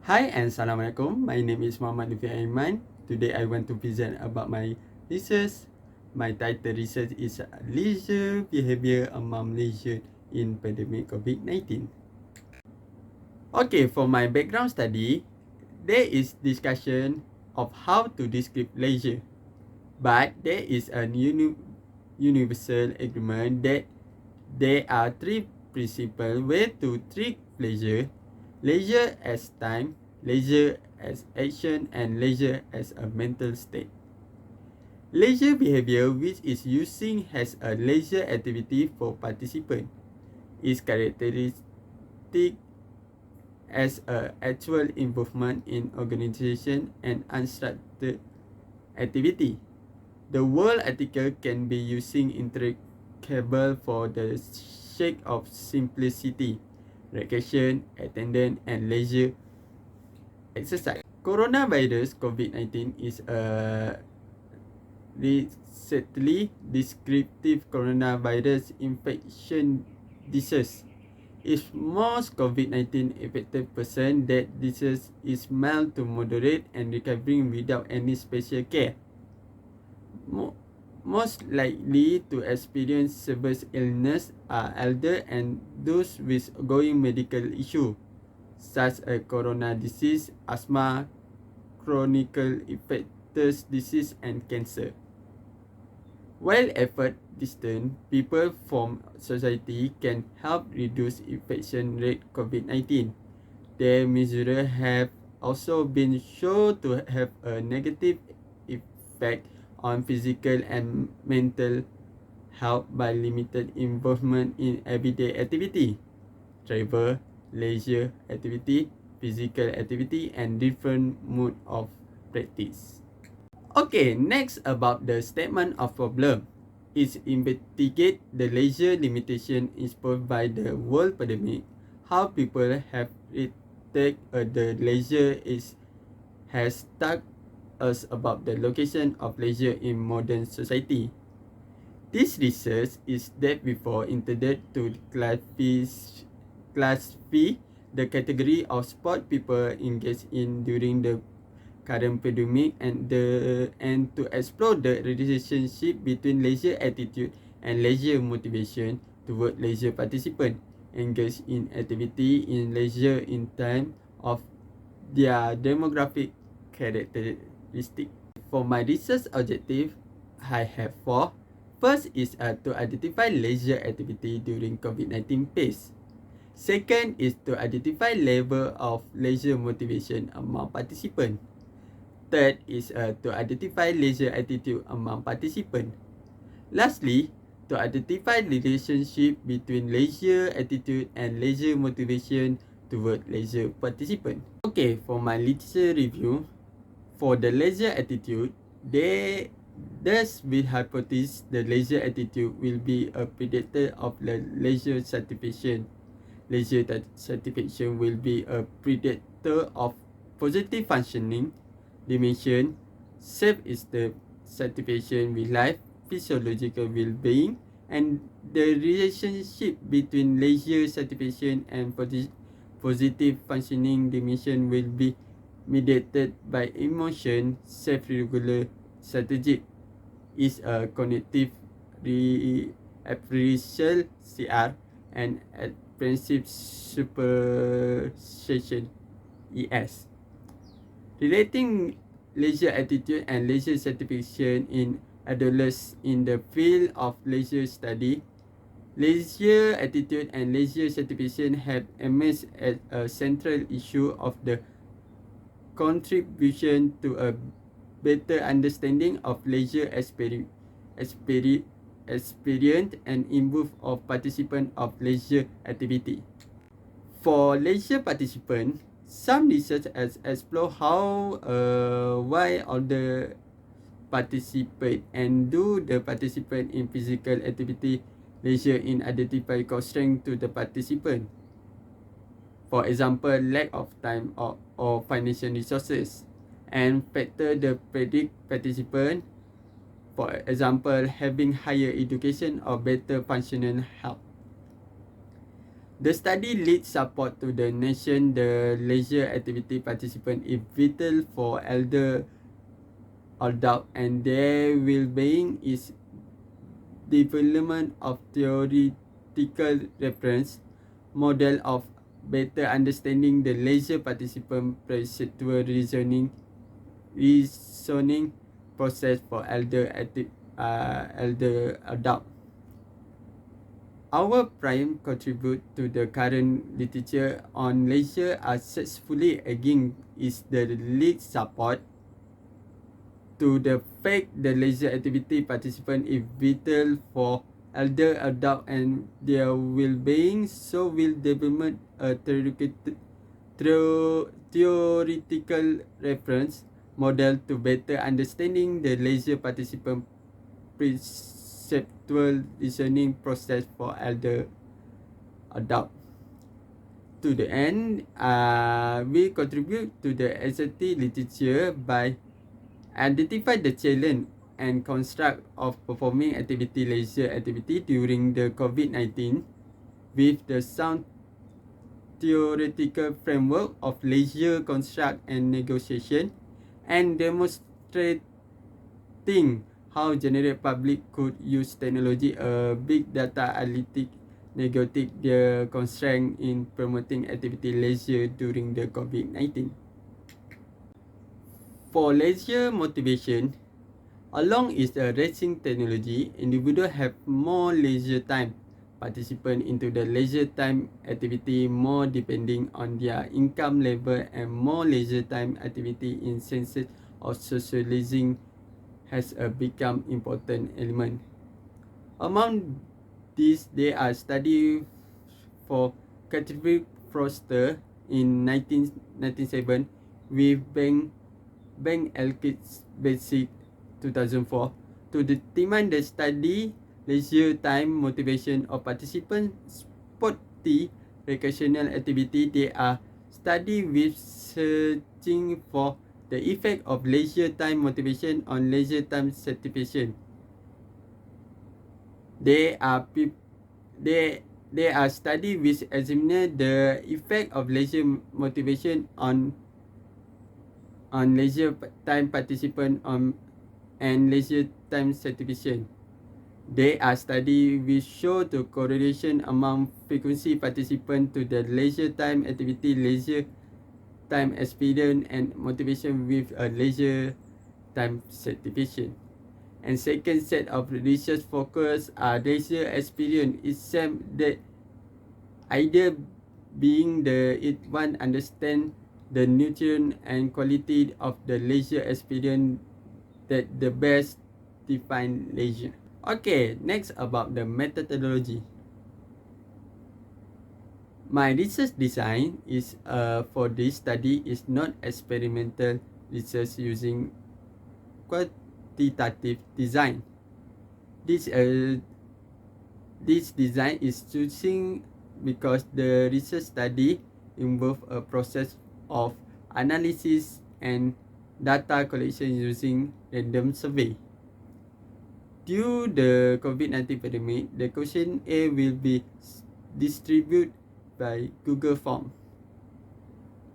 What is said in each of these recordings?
Hi and Assalamualaikum. My name is Lutfi Aiman. Today I want to present about my research. My title research is Leisure Behavior Among Malaysians in Pandemic COVID-19. Okay, for my background study, there is discussion of how to describe leisure. But there is a universal agreement that there are three principal ways to treat leisure. Leisure as time, leisure as action, and leisure as a mental state. Leisure behavior, which is using as a leisure activity for participant, is characteristic as a actual involvement in organization and unstructured activity. The word article can be using interchangeable for the sake of simplicity, recreation, attendance, and leisure exercise. Coronavirus COVID-19 is a recently descriptive coronavirus infection disease. If most COVID-19 affected person, that disease is mild to moderate and recovering without any special care. Most likely to experience severe illness are elder and those with ongoing medical issue, such as corona disease, asthma, chronic infectious disease, and cancer. While effort distant people from society can help reduce infection rate COVID-19, their measures have also been shown to have a negative effect on physical and mental health by limited involvement in everyday activity, travel, leisure activity, physical activity, and different mode of practice. Okay, next about the statement of problem is investigate the leisure limitation imposed by the world pandemic, how people have take the leisure has taught us about the location of leisure in modern society. This research is that before intended to classify the category of sport people engage in during the current pandemic and to explore the relationship between leisure attitude and leisure motivation toward leisure participant engaged in activity in leisure in time of their demographic characteristic. For my research objective, I have four. First is to identify leisure activity during COVID-19 phase. Second is to identify level of leisure motivation among participants. Third is to identify leisure attitude among participants. Lastly, to identify relationship between leisure attitude and leisure motivation toward leisure participant. Okay, for my literature review, for the leisure attitude, thus we hypothesize the leisure attitude will be a predictor of the leisure satisfaction. Leisure satisfaction will be a predictor of positive functioning, dimension, self-esteem, satisfaction with life, physiological well-being, and the relationship between leisure satisfaction and positive functioning dimension will be mediated by emotion, self-regular strategy is a cognitive appraisal CR and apprehensive superstition ES. Relating leisure attitude and leisure satisfaction in adolescents in the field of leisure study, leisure attitude and leisure satisfaction have emerged as a central issue of the contribution to a better understanding of leisure experience and improve of participant of leisure activity. For leisure participant, some research has explored how why older participate and do the participant in physical activity leisure in identify constraint to the participant. For example, lack of time or financial resources, and factor the predict participant, for example, having higher education or better functional health. The study leads support to the nation. The leisure activity participant is vital for elder adult and their well-being is development of theoretical reference model of better understanding the leisure participant perceptual reasoning process for elder adult. Our prime contribute to the current literature on leisure successfully again is the lead support to the fact the leisure activity participant is vital for elder adult and their well-being, so will development a theoretical reference model to better understanding the leisure participant perceptual reasoning process for elder adult. To the end, we contribute to the SAT literature by identify the challenge and construct of performing activity leisure activity during the COVID-19 with the sound theoretical framework of leisure construct and negotiation and demonstrating how general public could use technology big data analytics negotiate their constraint in promoting activity leisure during the COVID-19. For leisure motivation, along is a racing technology, individuals have more leisure time. Participant into the leisure time activity more depending on their income level and more leisure time activity in senses of socializing has become important element. Among these, there are studies for Karim Foster in 1997 with Bank Elkits Basic 2004 to determine the study leisure time motivation of participants sporty recreational activity. They are study with searching for the effect of leisure time motivation on leisure time satisfaction. They are study which examine the effect of leisure motivation on leisure time participant and leisure time satisfaction. They are study which show the correlation among frequency participant to the leisure time activity, leisure time experience and motivation with a leisure time satisfaction. And second set of research focus are leisure experience itself, that idea being the it one understand the nutrient and quality of the leisure experience that the best define leisure. Okay, next about the methodology. My research design is for this study is not experimental research using quantitative design. This design is choosing because the research study involve a process of analysis and data collection using random survey. Due the COVID-19 pandemic, the question A will be distributed by Google Form.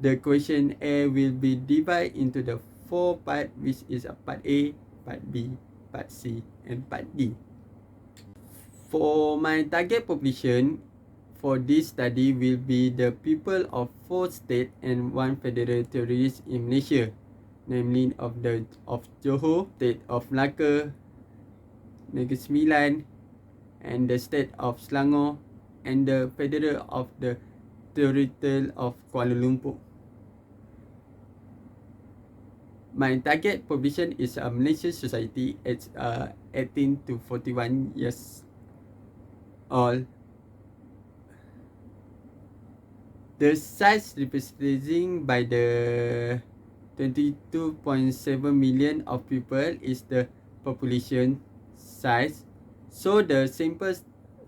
The question A will be divided into the 4 parts, which is a part A, part B, part C, and part D. For my target population for this study will be the people of 4 states and 1 federal territory in Malaysia, namely of Johor, state of Melaka, Negeri Sembilan, and the state of Selangor, and the federal of the territory of Kuala Lumpur. My target population is a Malaysian society aged 18 to 41 years old. The size represented by the 22.7 million of people is the population size. So the sample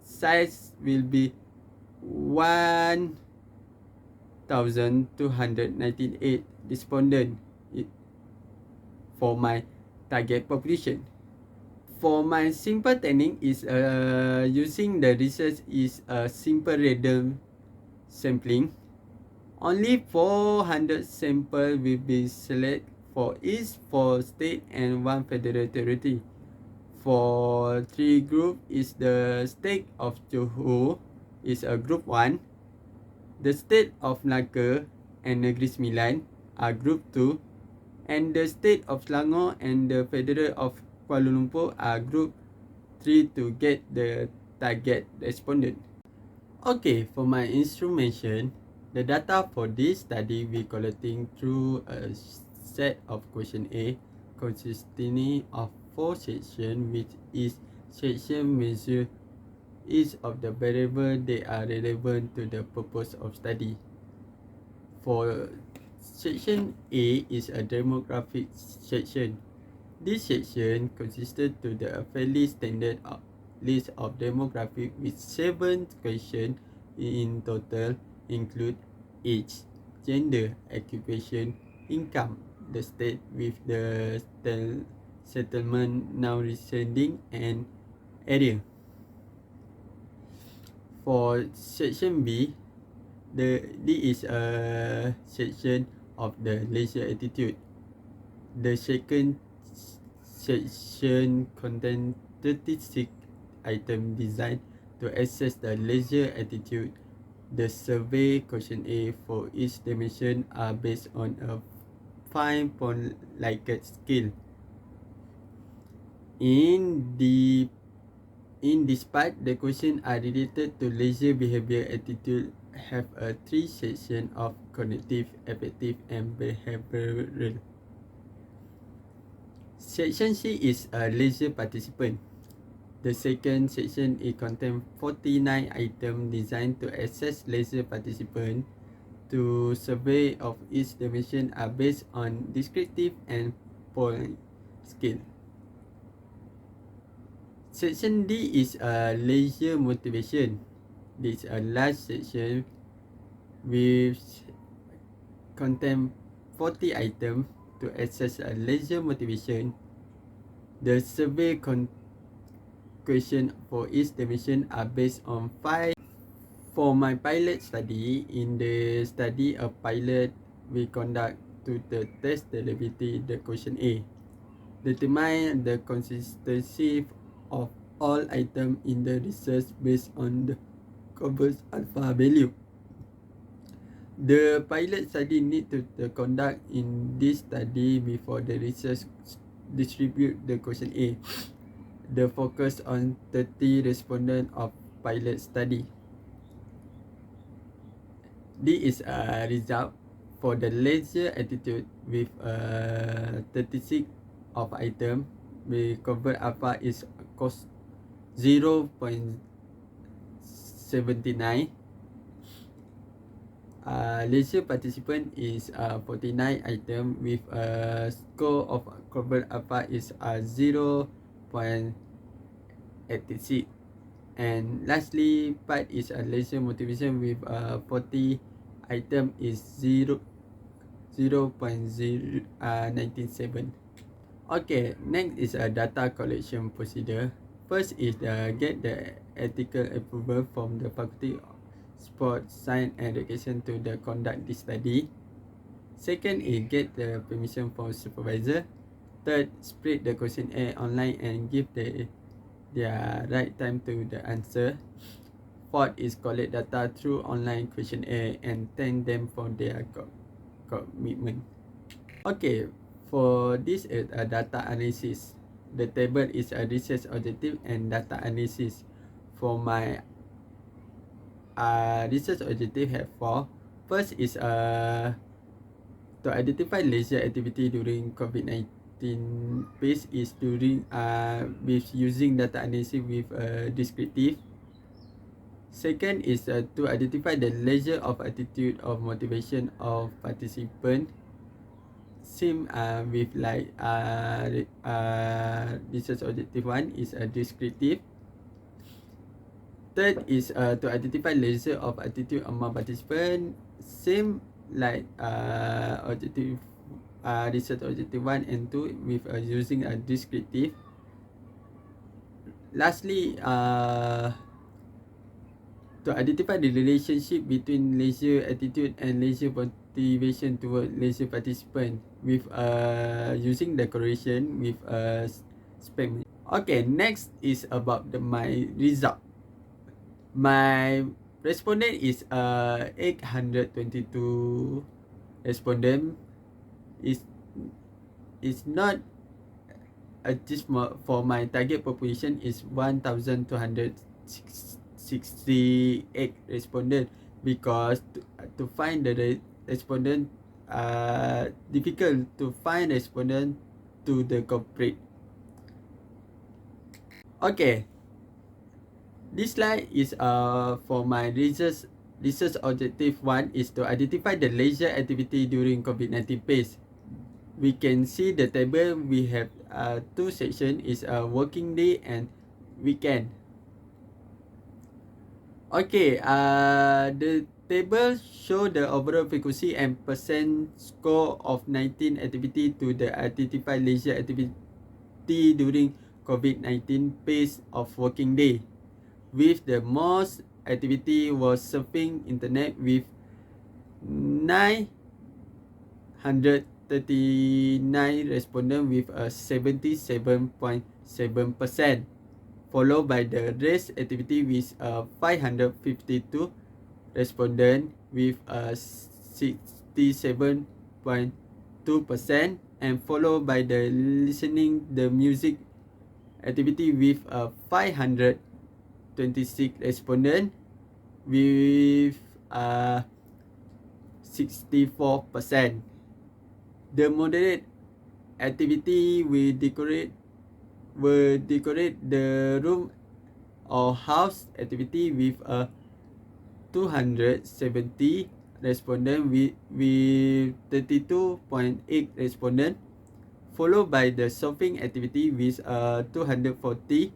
size will be 1,298 respondents for my target population. For my simple technique is using the research is a simple random sampling. Only 400 samples will be selected for each 4 states and 1 federal territory. For 3 group is the state of Johor is a group 1. The state of Melaka and Negeri Sembilan are group 2. And the state of Selangor and the federal of Kuala Lumpur are group 3 to get the target respondent. Okay, for my instrumentation, the data for this study we collecting through a set of question A consisting of 4 sections, which is section measure each of the variables that are relevant to the purpose of study. For section A is a demographic section. This section consisted to the fairly standard list of demographic with 7 questions in total, include age, gender, occupation, income, the state with the settlement now residing, and area. For section B, this is a section of the leisure attitude. The second section contains 36 items designed to assess the leisure attitude. The survey question A for each dimension are based on a 5-point Likert scale. In this part, the questions are related to leisure behavior attitude have a 3 section of cognitive, affective, and behavioral. Section C is a leisure participant. The second section it contains 49 items designed to assess leisure participant. To survey of each dimension are based on descriptive and point scale. Section D is a leisure motivation. This is a large section with contain 40 items to assess a leisure motivation. The survey question for each dimension are based on 5. For my pilot study, in the study of pilot, we conduct to the test the ability the question A. Determine the consistency of all items in the research based on the covers alpha value. The pilot study need to conduct in this study before the research distribute the question A. The focus on 30 respondents of pilot study. This is a result for the leisure attitude with 36 of item. We cover alpha is cost 0.79. Leisure participant is 49 item with a score of cover alpha is 0.86. And lastly, part is a leisure motivation with 40 item is 0.097. Okay, next is a data collection procedure. First is get the ethical approval from the Faculty of Sport, Science and Education to the conduct this study. Second is get the permission from supervisor. Third, spread the question A online and give their right time to the answer. Fourth is collect data through online question A and thank them for their commitment. Okay, for this is a data analysis. The table is a research objective and data analysis. For my research objective have 4. First is to identify leisure activity during COVID-19 phase is during with using data analysis with descriptive. Second is to identify the leisure of attitude of motivation of participant. Same with like research objective 1 is a descriptive. Third is to identify leisure of attitude among participant. Same like objective research objective 1 and 2 with using a descriptive. Lastly, To identify the relationship between leisure attitude and leisure motivation toward leisure participant with using decoration with spam. Okay, next is about my result. My respondent is 822 respondent. Is not achievement for my target population is 1268 respondent, because to find the respondent difficult to find respondent to the corporate. Okay, this slide is for my research objective. One is to identify the leisure activity during COVID-19 phase. We can see the table. We have two sections, is a working day and weekend. Okay, the table show the overall frequency and percent score of 19 activity to the identified leisure activity during COVID-19 phase of working day, with the most activity was surfing internet with 939 respondents with a 77.7%, followed by the rest activity with 552 respondents with a 67.2%, and followed by the listening the music activity with 526 respondents with 64%. The moderate activity will decorate the room or house activity with 270 respondents with 32.8 respondents, followed by the shopping activity with 240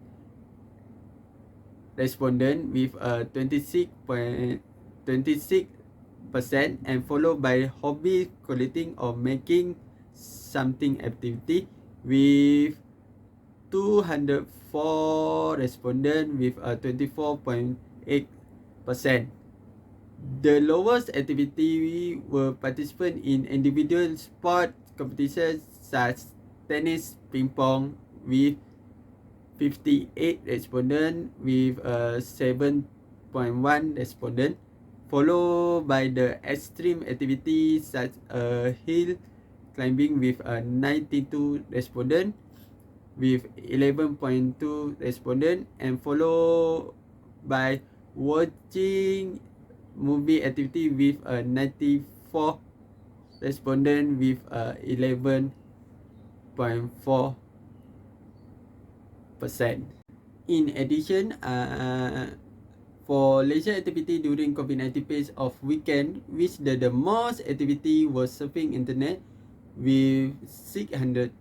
respondents with 26%, and followed by hobby collecting or making something activity with 204 respondents with 24.8%. The lowest activity were participants in individual sport competitions such tennis, ping pong with 58 respondents with 7.1 respondents, followed by the extreme activities such hill climbing with 92 respondents with 11.2 respondents, and followed by watching movie activity with 94 respondents with 11.4%. In addition, for leisure activity during COVID-19 phase of weekend, which the most activity was surfing internet with 612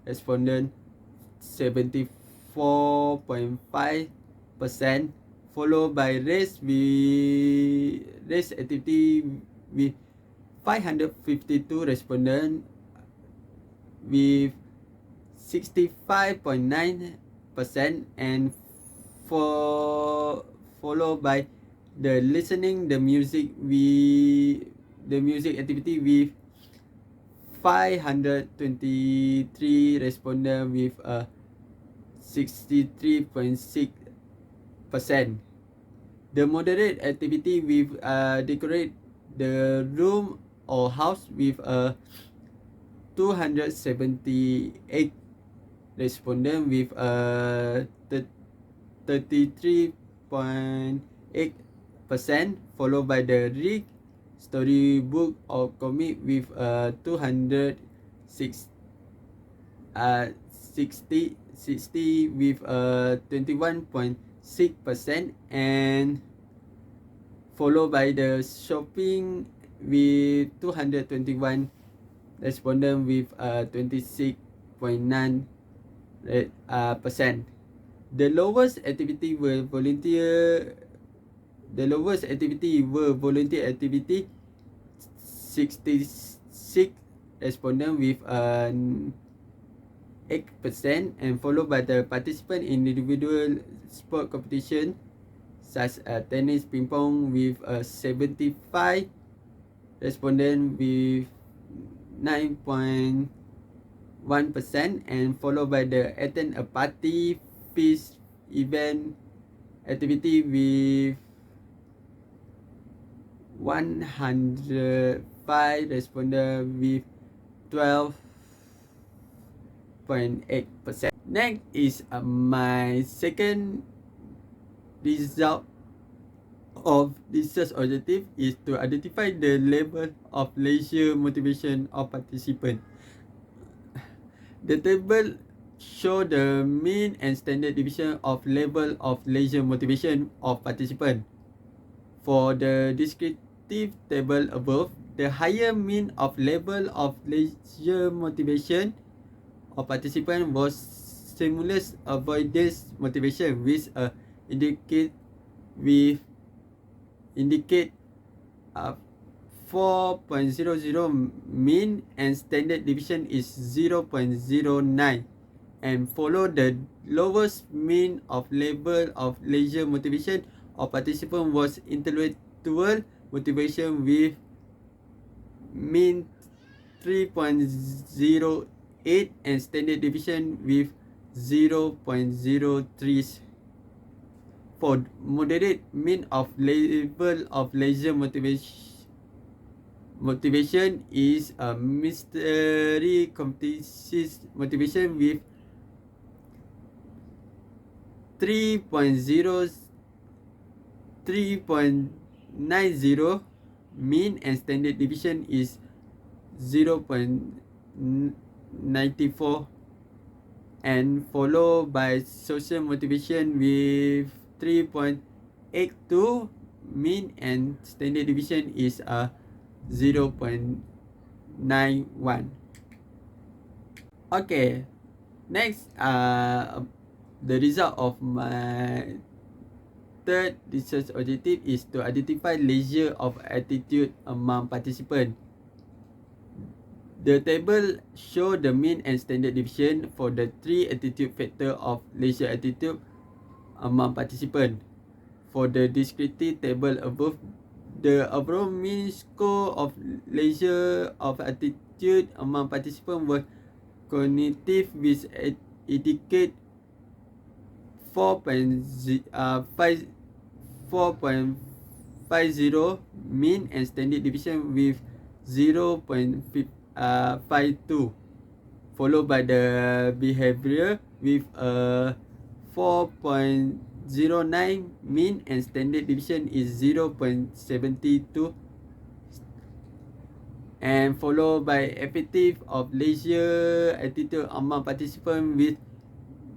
respondents, 74.5%, followed by race activity with 552 respondents with 65.9%, and followed by the listening the music activity with 523 respondents with 63.6%. The moderate activity with decorate the room or house with 278 respondents with 33.8%, followed by the read storybook or comic with 60 with 21.6%, and followed by the shopping with 221 respondents with 26.9%. The lowest activity were volunteer activity, 66 respondents with 8%, and followed by the participant in individual sport competition, such as tennis, ping pong with 75 respondent with 9.1%, and followed by the attend a party, feast, event, activity with 105 respondent with 12.8%. Next is my second result of research objective is to identify the level of leisure motivation of participant. The table show the mean and standard deviation of level of leisure motivation of participant. For the descriptive table above, the higher mean of level of leisure motivation of participant was stimulus avoidance motivation, which indicate 4.00 mean and standard deviation is 0.09, and follow the lowest mean of level of leisure motivation of participant was intellectual motivation with mean 3.08 and standard deviation with 0.03. For moderate mean of level of leisure motivation is a mystery competition motivation with 3.90 mean and standard deviation is 0.94, and followed by social motivation with 3.82 mean and standard deviation is 0.91. Okay, next the result of my third research objective is to identify leisure of attitude among participants. The table show the mean and standard deviation for the three attitude factor of leisure attitude among participants. For the descriptive table above, the overall mean score of leisure of attitude among participants was cognitive, which indicate 4.50 mean and standard deviation with 0.52, followed by the behavior with 4.09 mean and standard deviation is 0.72, and followed by effective of leisure attitude among participants with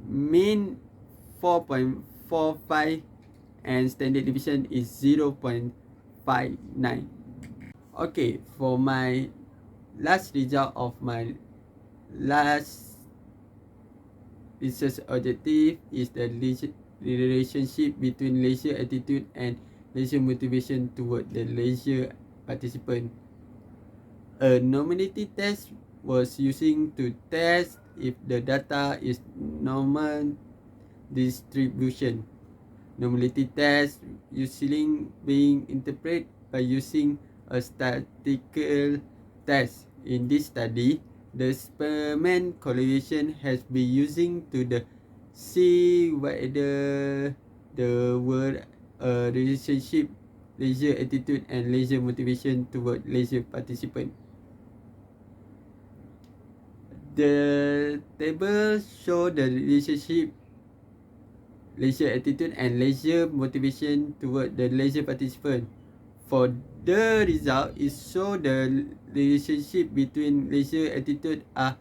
mean 4.45 and standard deviation is 0.59. Okay, for my last result of my last research objective is the relationship between leisure attitude and leisure motivation toward the leisure participant. A normality test was using to test if the data is normal distribution. Normality test usually being interpreted by using a statistical test. In this study, the Spearman correlation has been using to see whether the word relationship leisure attitude and leisure motivation toward leisure participant. The table show the relationship leisure attitude and leisure motivation toward the leisure participant. For the result, it show the relationship between leisure attitude and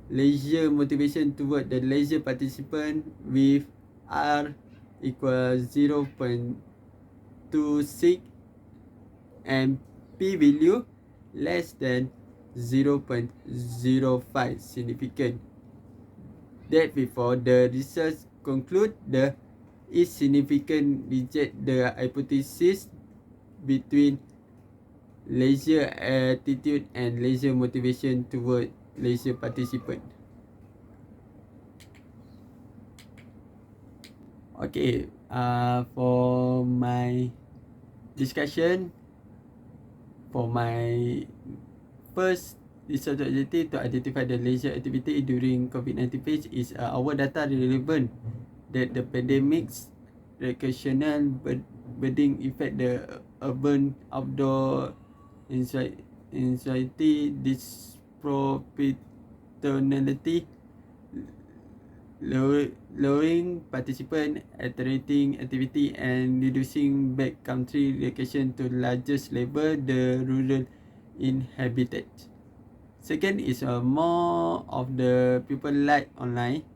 leisure motivation toward the leisure participant with R equals 0.26 and P value less than 0.05 significant. That before the research conclude the is significant reject the hypothesis between leisure attitude and leisure motivation toward leisure participant. Okay, For my discussion, for my first research objective to identify the leisure activity during COVID-19 phase is our data relevant that the pandemic's recreational budding effect the urban outdoor anxiety disproportionality lowering participant attracting activity and reducing backcountry location to largest level the rural inhabited. Second is more of the people like online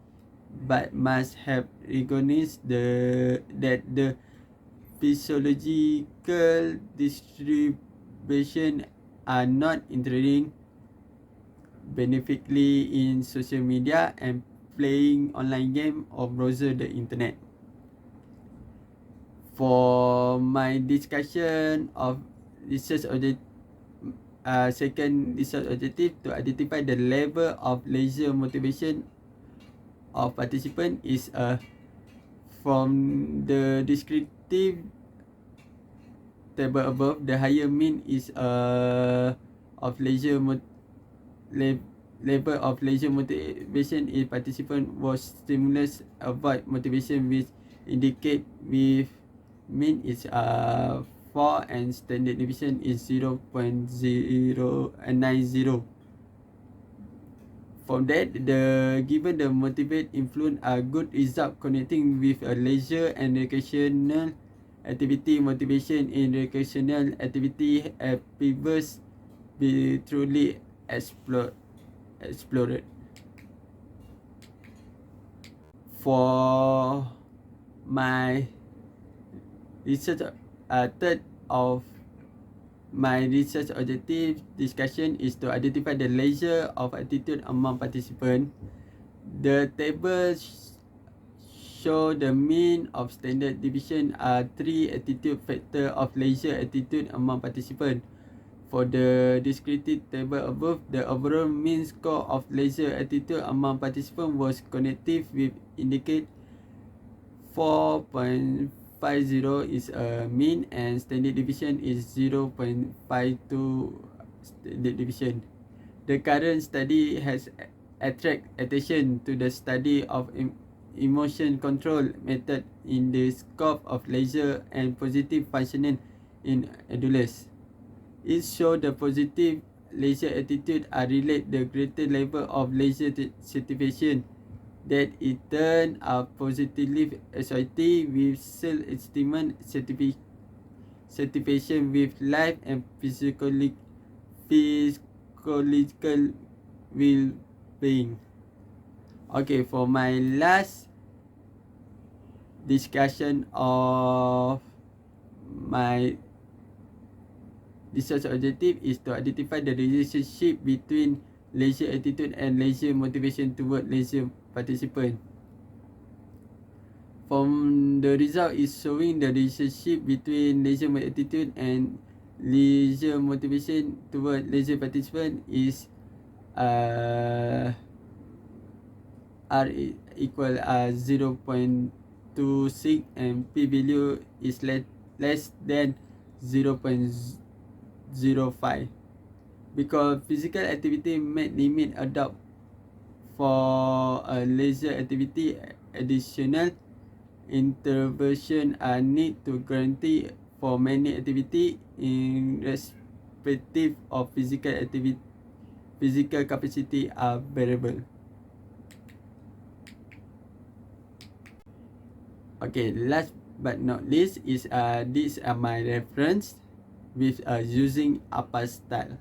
but must have recognized that the physiological distribution are not intruding beneficially in social media and playing online game or browser the internet. For my discussion of research objective, second research objective to identify the level of leisure motivation of participant is from the descriptive table above. The higher mean is of leisure level of leisure motivation in participant was stimulus avoid motivation which indicate with mean is 4 and standard deviation is 0.090. From that, the given the motivate influence a good result connecting with a leisure and recreational activity. Motivation in recreational activity appears be truly explored. For my research, third of my research objective discussion is to identify the leisure of attitude among participants. The table show the mean of standard deviation are 3 attitude factor of leisure attitude among participants. For the descriptive table above, the overall mean score of leisure attitude among participants was connective with indicate 4.50 is a mean and standard deviation is 0.52 standard deviation. The current study has attract attention to the study of emotion control method in the scope of leisure and positive functioning in adolescents. It shows the positive leisure attitude are relate the greater level of leisure satisfaction that it turn a positively anxiety with self-esteem satisfaction with life and physical well-being. Okay, for my last discussion of my research objective is to identify the relationship between leisure attitude and leisure motivation toward leisure participant. From the result is showing the relationship between leisure attitude and leisure motivation toward leisure participant is R equal 0.26 and P value is less than 0.05 because physical activity may limit adopt for a leisure activity. Additional intervention are need to guarantee for many activity in respective of physical capacity are variable. Okay, last but not least is these are my reference with using APA style.